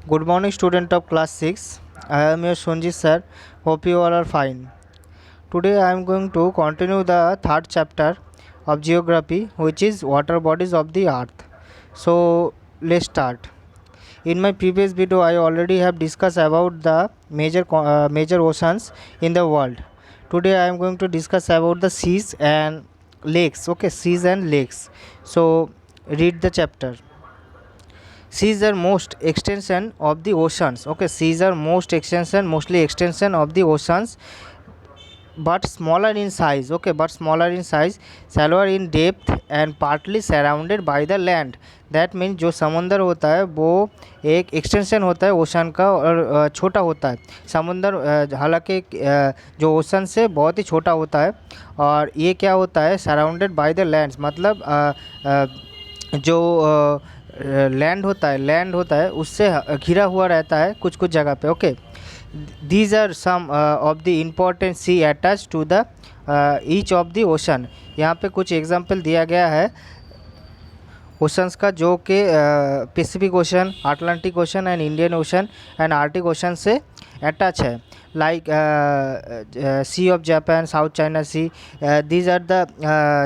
Good morning, student of class 6. I am your Sonji sir. Hope you all are fine. Today I am going to continue the third chapter of geography, which is water bodies of the earth. So let's start. In my previous video, I already have discussed about the major oceans in the world. Today I am going to discuss about the seas and lakes. Okay, seas and lakes. So read the chapter. Seas are most extension of the oceans. Okay, seas are mostly extension of the oceans, but smaller in size. Okay, but smaller in size, shallower in depth and partly surrounded by the land. That mean जो समुंदर होता है वो एक extension होता है ocean का और छोटा होता है समुंदर। हालांकि जो ओशन से बहुत ही छोटा होता है और ये क्या होता है सराउंडेड बाय द लैंड्स, मतलब जो लैंड होता है उससे घिरा हुआ रहता है कुछ कुछ जगह पे। Okay, these are some of the important sea attach to the each of the ocean. यहाँ पे कुछ एग्जांपल दिया गया है ओशंस का जो कि Pacific Ocean, Atlantic Ocean and Indian Ocean and Arctic Ocean से अटैच है, like Sea of Japan, South China Sea. These are the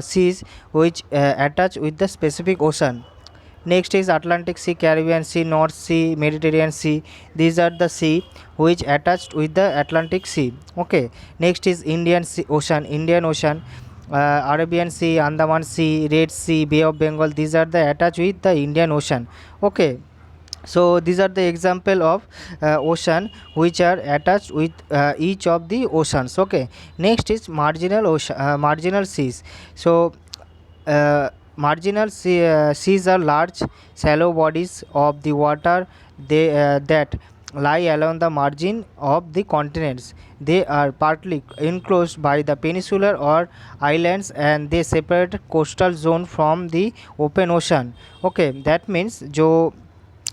seas which attach with the specific ocean. Next is Atlantic Sea, Caribbean Sea, North Sea, Mediterranean Sea. These are the sea which attached with the Atlantic Sea. Okay. Next is Indian Ocean, Arabian Sea, Andaman Sea, Red Sea, Bay of Bengal. These are the attached with the Indian Ocean. Okay. So these are the example of ocean which are attached with each of the oceans. Okay. Next is marginal seas. So seas are large, shallow bodies of the water that lie along the margin of the continents. They are partly enclosed by the peninsular or islands, and they separate coastal zone from the open ocean. Okay, that means जो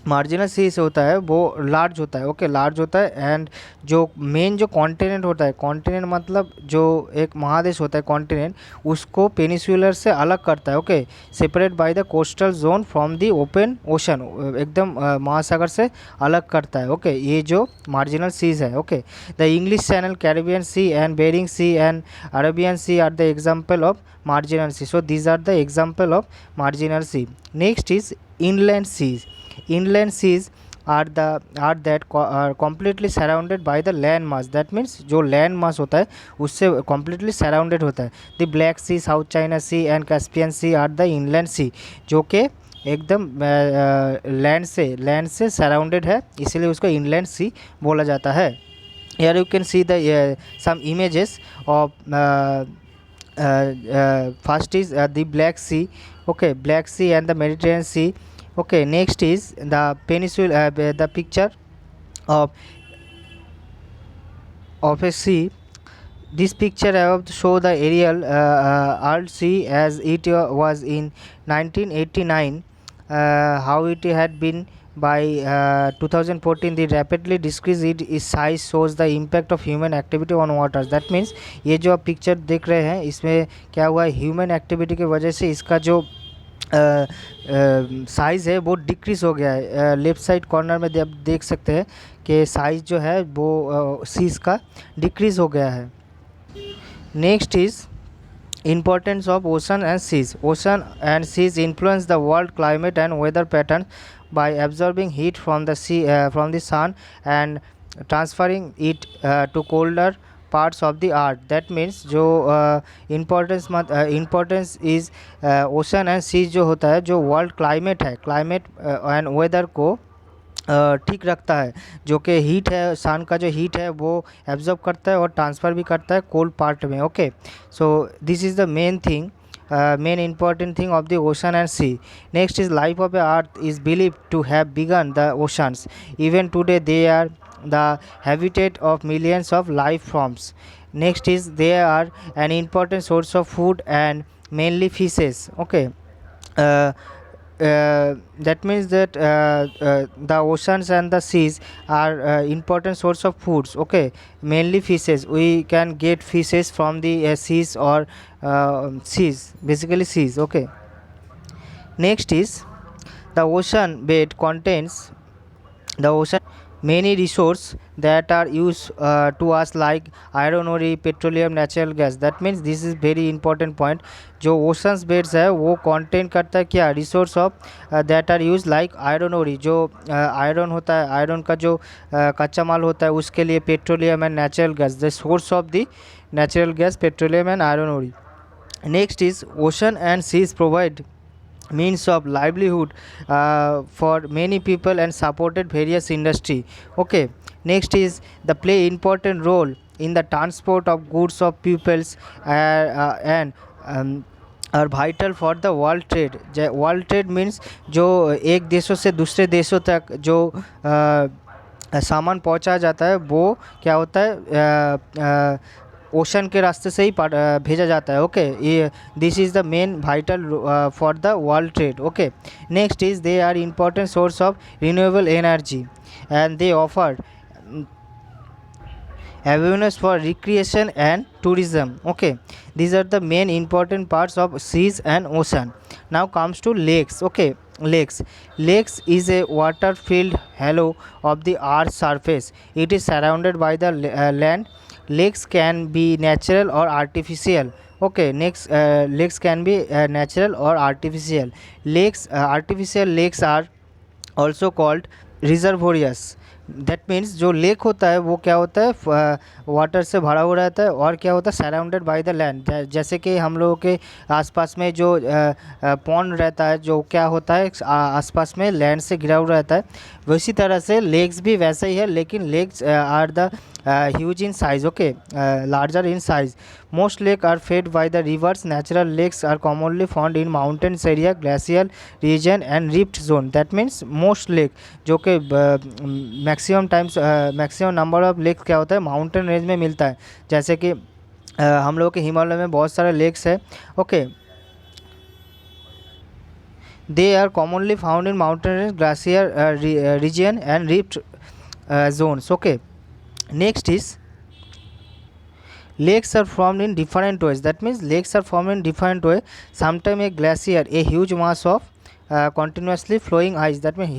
marginal seize होता है वो large होता है। Okay, large होता है and जो main जो कॉन्टिनेंट होता है, कॉन्टिनेंट मतलब जो एक महादेश होता है कॉन्टिनेंट, उसको पेनिसुलर से अलग करता है। Okay, separate by the coastal zone from the open ocean, एकदम महासागर से अलग करता है। ओके, ये जो मार्जिनल सीज है। Okay, the English Channel, Caribbean Sea and Bering Sea and Arabian Sea are the example of marginal sea. So these are the example of marginal sea. Next is inland seas. Inland seas are completely surrounded by the land mass. That means जो land mass होता है उससे completely surrounded होता है. The Black Sea, South China Sea and Caspian Sea are the inland sea, जो कि एकदम land से सराउंडेड है, इसीलिए उसको इनलैंड सी बोला जाता है। Here you can see the some images of first is the Black Sea. Okay, Black Sea and the Mediterranean Sea. Okay, next is the peninsula, the picture of a sea. This picture I have to show the aerial Arctic Sea as it was in 1989, how it had been by 2014. The rapidly decrease its size shows the impact of human activity on waters. That means ये जो आप picture देख रहे हैं इसमें क्या हुआ है, ह्यूमन एक्टिविटी की वजह से इसका जो साइज़ है वो डिक्रीज़ हो गया है। लेफ़्ट साइड कॉर्नर में आप देख सकते हैं कि साइज़ जो है वो सीज़ का डिक्रीज़ हो गया है। Next is importance of ocean and seas. Ocean and seas influence the world climate and weather patterns by absorbing heat from the from the sun and transferring it to colder parts of the earth. That means जो importance is ocean and seas जो होता है, जो world climate है, climate and weather को ठीक रखता है, जो कि हीट है, सन का जो हीट है वो एब्जॉर्ब करता है और ट्रांसफ़र भी करता है कोल्ड पार्ट में। Okay, so this is the main thing, main important thing of the ocean and sea. Next is life of the earth is believed to have begun the oceans. Even today they are the habitat of millions of life forms. Next is they are an important source of food and mainly fishes. Okay, uh, that means that the oceans and the seas are important source of foods. Okay, mainly fishes, we can get fishes from the seas or seas, basically seas. Okay, next is the ocean bed contains the ocean many resources that are used to us like iron ore, petroleum, natural gas. that means this is very important point. जो oceans beds है वो contain करता है क्या, resource of that are used like iron ore, जो iron होता है, iron का जो कच्चा माल होता है उसके लिए petroleum and natural gas, the source of the natural gas, petroleum and iron ore. Next is ocean and seas provide means of livelihood for many people and supported various industry. Okay, next is the play important role in the transport of goods of peoples and are vital for the world trade. World trade means जो एक देशों से दूसरे देशों तक जो सामान पहुंचाया जाता है वो क्या होता है ओशन के रास्ते से ही भेजा जाता है. ओके, ये this is the main vital for the world trade. Okay, next is they are important source of renewable energy and they offer avenues for recreation and tourism. Okay, these are the main important parts of seas and ocean. Now comes to lakes. Okay, lakes is a water filled hollow of the earth's surface. It is surrounded by the land. Lakes can be natural or artificial. Okay, next lakes can be natural or artificial. Artificial lakes are also called reservoirs. That means जो lake होता है वो क्या होता है, water से भरा हुआ रहता है और क्या होता है, सराउंडेड बाय द लैंड. जैसे कि हम लोगों के आसपास में जो पॉन्ड रहता है जो क्या होता है आसपास में लैंड से घिरा हुआ रहता है, वैसी तरह से लेक्स भी वैसा ही है, लेकिन lakes are the huge in size. Okay, larger in size. Most lakes are fed by the rivers. Natural lakes are commonly found in mountains area, glacial region and rift zone. That means most lake जो कि maximum times maximum number of lakes क्या होता है mountain range में मिलता है. जैसे कि हम लोग के हिमालय में बहुत सारे लेक्स है. Okay, they are commonly found in mountain range, glacier region and rift zones. Okay, next is lakes are formed in different ways. That means lakes are formed in different way. Sometimes a glacier, a huge mass of continuously flowing ice. that means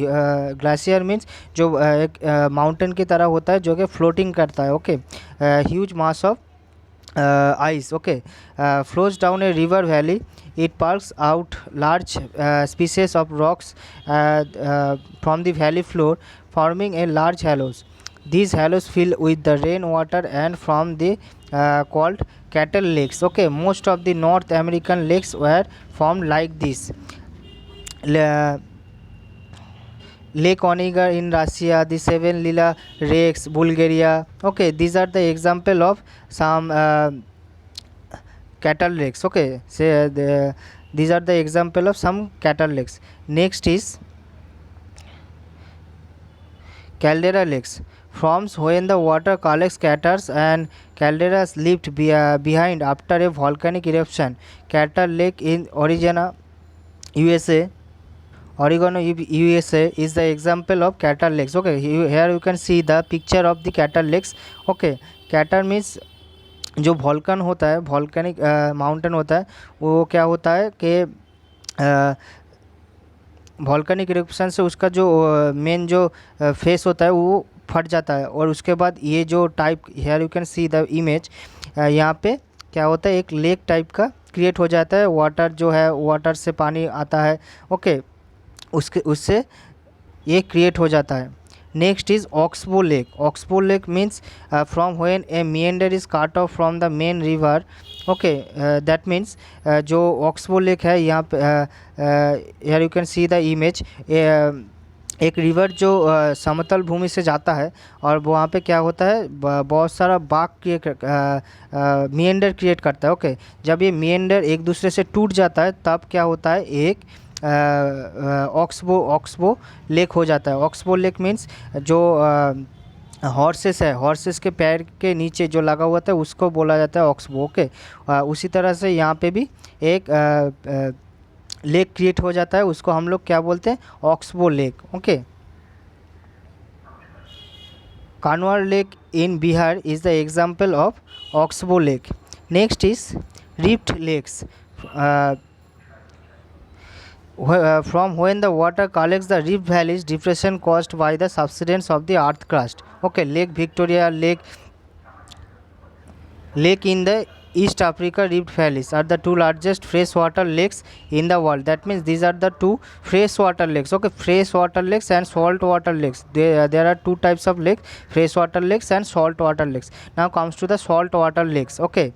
glacier means जो एक mountain की तरह होता है जो कि floating करता है. Okay, huge mass of ice. Okay, flows down a river valley. It pulls out large species of rocks from the valley floor, forming a large hollows. These hollows fill with the rainwater and from the called cattle lakes. Okay, most of the North American lakes were formed like this. Lake Onega in Russia, the Seven Lila lakes, Bulgaria. Okay, these are the example of some cattle lakes. Okay, these are the example of some cattle lakes. Next is caldera lakes. Forms when the water collects, scatters and calderas left behind after a volcanic eruption. Cattle Lake in USA is the example of cattle lakes. Okay, here you can see the picture of the cattle lakes. Okay, cattle means जो वॉल्कन होता है, volcanic mountain होता है, वो क्या होता है कि वॉल्केनिक इरप्शन से उसका जो मेन जो फेस होता है वो फट जाता है और उसके बाद ये जो type, here you can see the image, यहाँ पे क्या होता है एक लेक टाइप का क्रिएट हो जाता है. वाटर जो है, वाटर से पानी आता है. ओके, उससे ये क्रिएट हो जाता है. Next is oxbow lake. Oxbow lake means from when A meander is cut off from the main river. Okay, that means जो ऑक्सबो लेक है यहाँ पे here you can see the image, एक रिवर जो समतल भूमि से जाता है और वहाँ पे क्या होता है बहुत सारा बाग meander क्रिएट करता है. ओके, जब ये meander एक दूसरे से टूट जाता है तब क्या होता है एक ऑक्सबो लेक हो जाता है. ऑक्सबो लेक मीन्स जो हॉर्सेस है, हॉर्सेस के पैर के नीचे जो लगा हुआ था उसको बोला जाता है ऑक्सबो. ओके, उसी तरह से यहाँ पे भी एक लेक क्रिएट हो जाता है, उसको हम लोग क्या बोलते हैं, oxbow lake. Okay, Kanwar lake in Bihar is the example of oxbow lake. Next is rift lakes. from when the water collects the rift valleys depression caused by the subsidence of the earth crust. Okay, Lake Victoria, lake in the East Africa Rift Valleys are the two largest freshwater lakes in the world. That means these are the two freshwater lakes. Okay, freshwater lakes and saltwater lakes. There are two types of lakes: freshwater lakes and saltwater lakes. Now comes to the saltwater lakes. Okay,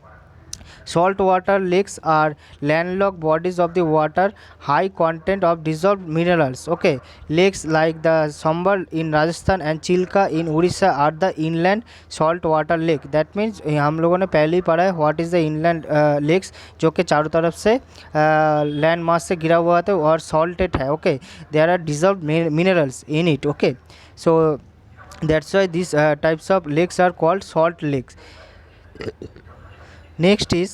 saltwater lakes are landlocked bodies of the water, high content of dissolved minerals. Okay, lakes like the Sambal in Rajasthan and Chilka in Odisha are the inland saltwater lake. That means हम लोगों ने पहले ही पढ़ा है what is the inland lakes, जो कि चारों तरफ से लैंड मास से गिरा हुआ है और सॉल्टेड है. Okay, there are dissolved minerals in it. Okay, so that's why these types of lakes are called salt lakes. Next is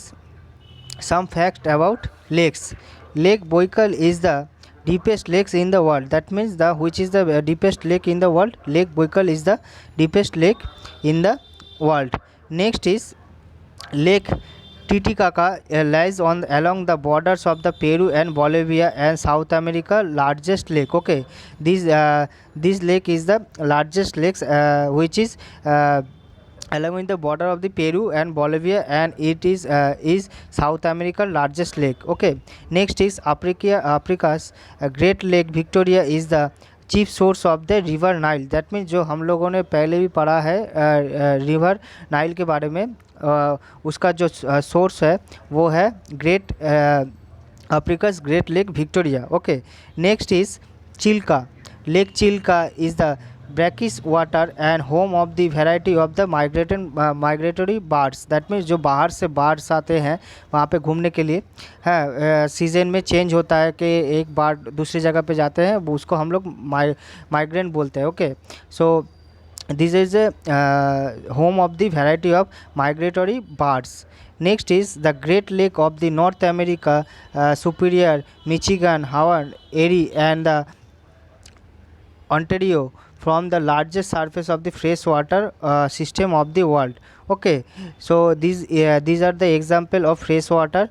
some fact about lakes. Lake Baikal is the deepest lakes in the world. That means the which is the deepest lake in the world. Lake Baikal is the deepest lake in the world. Next is Lake Titicaca lies on along the borders of the Peru and Bolivia and South America largest lake. Okay, this lake is the largest lakes which is along the border of the Peru and Bolivia, and it is South America largest lake. Okay, next is Africa's Great Lake Victoria is the chief source of the river Nile. That means जो हम लोगों ने पहले भी पढ़ा है river Nile के बारे में, उसका जो सोर्स है वो है great Africa's great lake Victoria. Okay, next is Chilka. Lake Chilka is the brackish water and home of the variety of the migratory birds. That means जो बाहर से बर्ड्स आते हैं वहाँ पे घूमने के लिए है, सीज़न में चेंज होता है कि एक बर्ड दूसरी जगह पे जाते हैं, उसको हम लोग माइग्रेंट बोलते हैं. Okay, so this is a home of the variety of migratory birds. Next is the Great Lake of the North America, Superior, Michigan, Howard, Erie and the Ontario from the largest surface of the freshwater system of the world. Okay, so these are the example of freshwater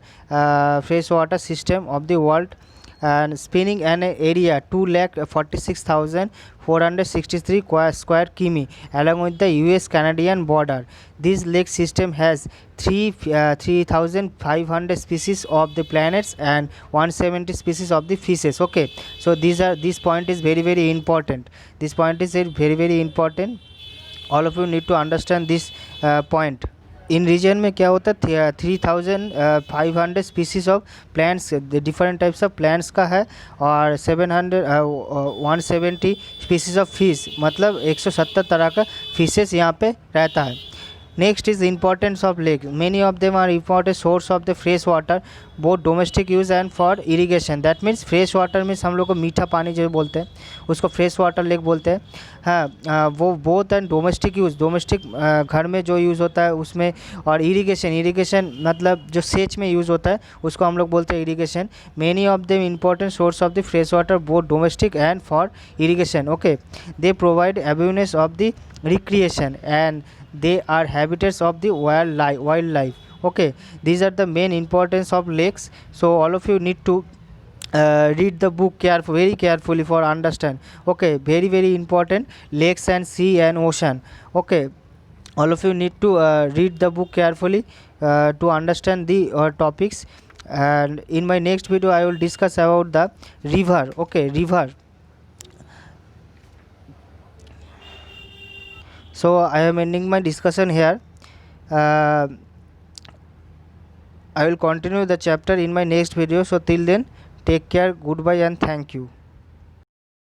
system of the world, and spanning an area 2,46,463 square km along with the US Canadian border. This lake system has 3,500 species of the planets and 170 species of the fishes. Okay, so this point is very important. This point is very important. All of you need to understand this point. इन region में क्या होता है 3,500 species of plants, different types of plants का है, और 170 species of fish, मतलब 170 तरह का फिशेस यहाँ पे रहता है. Next is importance of lake. Many of them are important source of the fresh water both domestic use and for irrigation. That means fresh water means हम लोग को मीठा पानी जो बोलते हैं उसको फ्रेश वाटर लेक बोलते हैं. हाँ, वो both and domestic use, domestic घर में जो यूज़ होता है उसमें, और इरीगेशन मतलब जो सेच में यूज़ होता है उसको हम लोग बोलते हैं irrigation. Many of them important source of the fresh water both domestic and for irrigation. Okay, they provide awareness of the recreation and they are habitats of the wildlife. Okay, these are the main importance of lakes. So all of you need to read the book very carefully for understand. Okay, very important, lakes and sea and ocean. Okay, all of you need to read the book carefully to understand the topics, and in my next video I will discuss about the river. Okay, river. So I am ending my discussion here. I will continue the chapter in my next video. So till then, take care, goodbye and thank you.